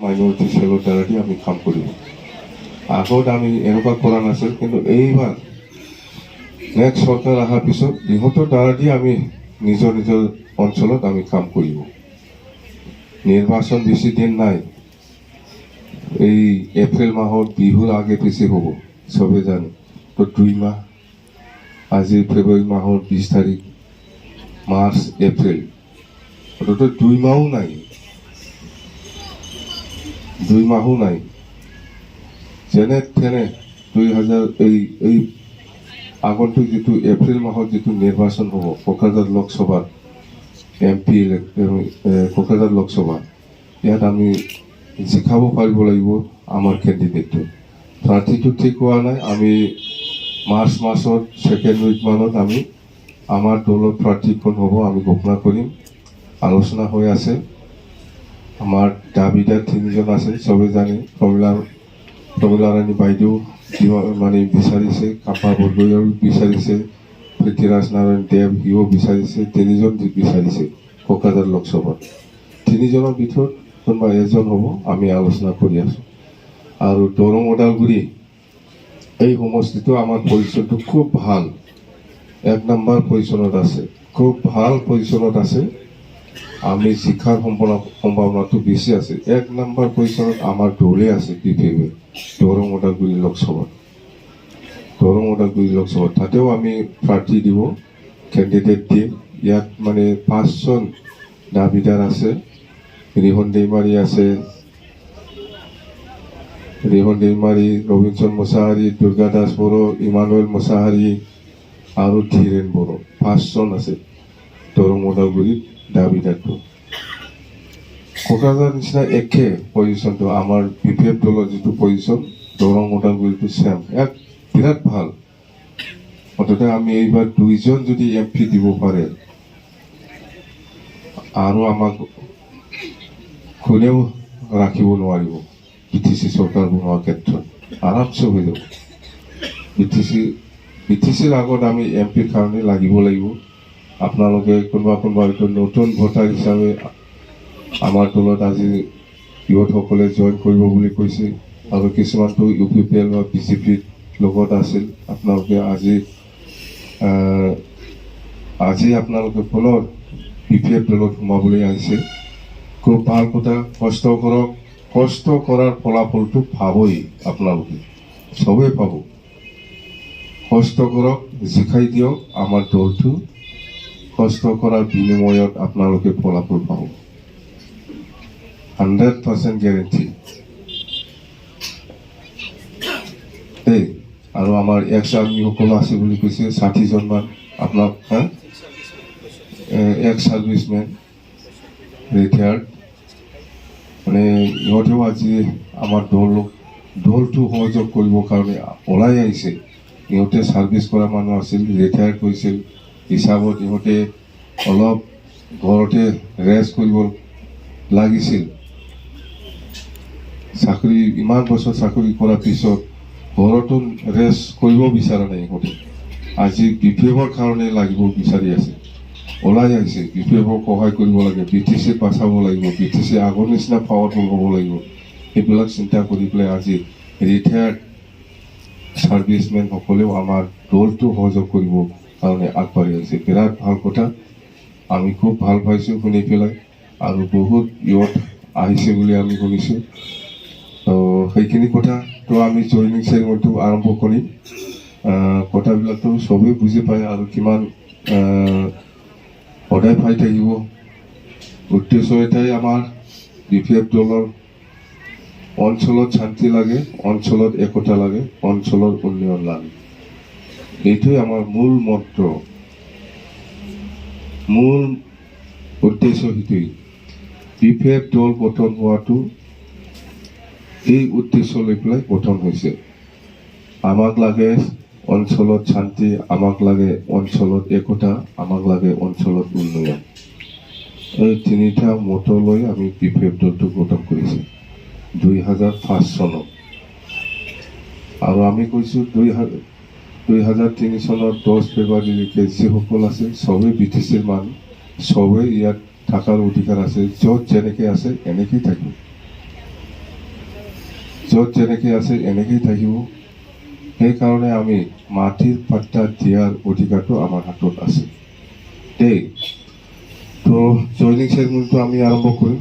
Minority চেলৰ দ্বাৰাদি আমি কাম কৰিম। আগত আমি এনেকুৱা কৰা নাছিল, কিন্তু এইবাৰ নেক্সট চৰকাৰ অহাৰ পিছত ইহঁতৰ দ্বাৰাদি আমি নিজৰ নিজৰ অঞ্চলত আমি কাম কৰিব। নিৰ্বাচন বেছি দিন নাই, এই এপ্ৰিল মাহত বিহুৰ আগে পিছে হ'ব, চবে জানে। তো 2 মাহ, আজি ফেব্ৰুৱাৰী মাহৰ 20 তাৰিখ, মাৰ্চ এপ্ৰিল, অন্ততঃ 2 মাহো নাই, 2 মাহো নাই। যেনে তেনে 2000 এই আগন্তুক যিটো এপ্ৰিল মাহত যিটো নিৰ্বাচন হ'ব কোকৰাঝাৰ লোকসভাত, MP কোকৰাঝাৰ লোকসভা, ইয়াত আমি জিকাব পাৰিব লাগিব আমাৰ কেণ্ডিডেটটো। প্ৰাৰ্থীটো ঠিক হোৱা নাই, আমি মাৰ্চ মাহৰ ছেকেণ্ড উইক মানত আমি আমাৰ দলৰ প্ৰাৰ্থী কোন হ'ব আমি ঘোষণা কৰিম। আলোচনা হৈ আছে, আমাৰ দাবিদাৰ 3জন আছে, চবে জানে। প্ৰমীলা ৰাণী বাইদেউ মানে বিচাৰিছে, কাপা বৰদলৈও বিচাৰিছে, পৃথ্বীৰাজ নাৰায়ণ দেৱ সিও বিচাৰিছে, 3জন বিচাৰিছে কোকৰাঝাৰ লোকসভাত। 3জনৰ ভিতৰত কোনোবা এজন হ'ব, আমি আলোচনা কৰি আছোঁ। আৰু দৰং ওদালগুৰি এই সমষ্টিটো আমাৰ পজিশ্যনটো খুব ভাল, 1 নম্বৰ পজিশ্যনত আছে, খুব ভাল পজিশ্যনত আছে। আমি জিকাৰ সম্ভাৱনাটো বেছি আছে। 1 নম্বৰ পজিশ্যনত আমাৰ দলে আছে, BPF দৰং ওদালগুৰি লোকসভাত, তাতেও আমি প্ৰাৰ্থী দিব, কেণ্ডিডেট দিম। ইয়াত মানে 5জন দাবিদাৰ আছে, ৰিহন দৈমাৰী আছে, ৰবীন্দ্ৰন মুছাহাৰী, দুৰ্গা দাস বড়ো, ইমানুৱেল মুছাহাৰী আৰু ধীৰেন বড়ো, 5জন আছে দৰং ওদালগুৰিত দাবিদাৰটো। কোকৰাঝাৰ নিচিনা একে পজিশ্যনটো আমাৰ BPF দলৰ যিটো পজিশ্যন, দৰং ওদালগুৰিটো চেম, এক বিৰাট ভাল। মুঠতে আমি এইবাৰ 2জন যদি MP দিব পাৰে আৰু আমাক কোনেও ৰাখিব নোৱাৰিব BTC চৰকাৰ বনোৱাৰ ক্ষেত্ৰত, আৰামছে হৈ যাব। BTCৰ আগত আমি MPৰ কাৰণে লাগিব। আপোনালোকে কোনোবা হয়তো নতুন ভোটাৰ হিচাপে আমাৰ দলত আজি ইউথসকলে জইন কৰিব বুলি কৈছে, আৰু কিছুমানটো UPPL বা BJPৰ লগত আছিল। আপোনালোকে আজি আপোনালোকে পুনৰ BPF দলত সোমাবলৈ আহিছে, খুব ভাল কথা। কষ্ট কৰক, কষ্ট কৰাৰ ফলাফলটো পাবই, আপোনালোকে চবেই পাব। কষ্ট কৰক, জিকাই দিয়ক আমাৰ দলটো, কষ্ট কৰাৰ বিনিময়ত আপোনালোকে ফলাফল পাব, 100% গেৰেণ্টি। আৰু আমাৰ এক্স আৰ্মিসকলো আছে বুলি কৈছে, 60জন মান আপোনাক, এক্স ছাৰ্ভিচমেন ৰিটায়াৰ্ড, মানে ইহঁতেও আজি আমাৰ দলটো সহযোগ কৰিবৰ কাৰণে ওলাই আহিছে। ইহঁতে ছাৰ্ভিচ কৰা মানুহ আছিল, ৰিটায়াৰ্ড হৈছিল, হিচাপত ইহঁতে অলপ ঘৰতে ৰেষ্ট কৰিব লাগিছিল। চাকৰি ইমান বছৰ চাকৰি কৰাৰ পিছত ঘৰতো ৰেষ্ট কৰিব বিচৰা নাই ইহঁতে, আজি BPFৰ কাৰণে লাগিব বিচাৰি আছে, ওলাই আহিছে। BPFক সহায় কৰিব লাগে, BTC বাচাব লাগিব, BTC আগৰ নিচিনা পাৱাৰফুল হ'ব লাগিব, সেইবিলাক চিন্তা কৰি পেলাই আজি ৰিটায়াৰ্ড ছাৰ্ভিচমেনসকলেও আমাৰ দলটো সহযোগ কৰিব কাৰণে আগবাঢ়ি আহিছে। বিৰাট ভাল কথা, আমি খুব ভাল পাইছোঁ শুনি পেলাই, আৰু বহুত ইয়ত আহিছে বুলি আমি শুনিছোঁ। তো সেইখিনি কথা, তো আমি জইনিং চেৰিমনিটো আৰম্ভ কৰিম। কথাবিলাকতো চবেই বুজি পায়, আৰু কিমান সদায় পাই থাকিব। উদ্দেশ্য এটাই আমাৰ, BPF দলৰ অঞ্চলত শান্তি লাগে, অঞ্চলত একতা লাগে, অঞ্চলৰ উন্নয়ন লাগে, এইটোৱে আমাৰ মূল মন্ত্ৰ, মূল উদ্দেশ্য সেইটোৱেই। BPF দল গঠন হোৱাটো এই উদ্দেশ্য লৈ পেলাই গঠন হৈছে। আমাক লাগে অঞ্চলত শান্তি, আমাক লাগে অঞ্চলত একতা, আমাক লাগে অঞ্চলত উন্নয়ন। এই 3টা মত লৈ আমি BPF দলটো গঠন কৰিছোঁ 2005 চনত। আৰু আমি কৈছোঁ 2003 চনৰ 10 ফেব্ৰুৱাৰীলৈকে যিসকল আছে চবেই BTCৰ মানুহ, চবেই ইয়াত থকাৰ অধিকাৰ আছে, য'ত যেনেকৈ আছে এনেকেই থাকিব। য'ত যেনেকৈ আছে এনেকেই থাকিব। সেইকাৰণে আমি মাটিৰ পাট্টা দিয়াৰ অধিকাৰটো আমাৰ হাতত আছে দেই। তো জইনিং চেৰেমনিটো আমি আৰম্ভ কৰিম।